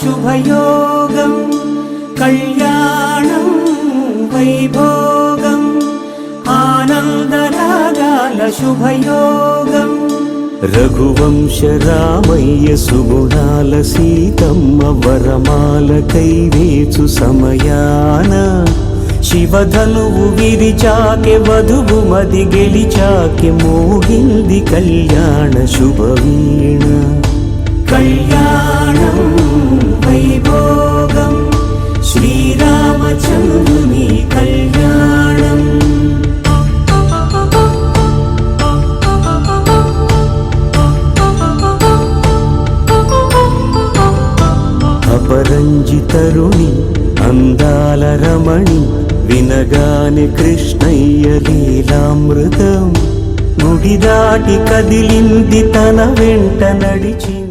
శుభయోగం కళ్యాణం వైభోగం ఆనందరాగాల శుభయోగం రఘువంశ రామయ్య సుగుణాల సీతమ్మ వరమాల కైవేచు సమయాన శివధనువు విరిచాకె వధువు మది గెలిచాకె మోగింది కళ్యాణ శుభవీణ కళ్యాణం వైభోగం శ్రీరామచంద్రుని కళ్యాణం అపరంజితరుణి అందాల రమణి వినగానే కృష్ణయ్య లీలామృతం గుడి దాటి కదిలింది తన వెంట నడిచింది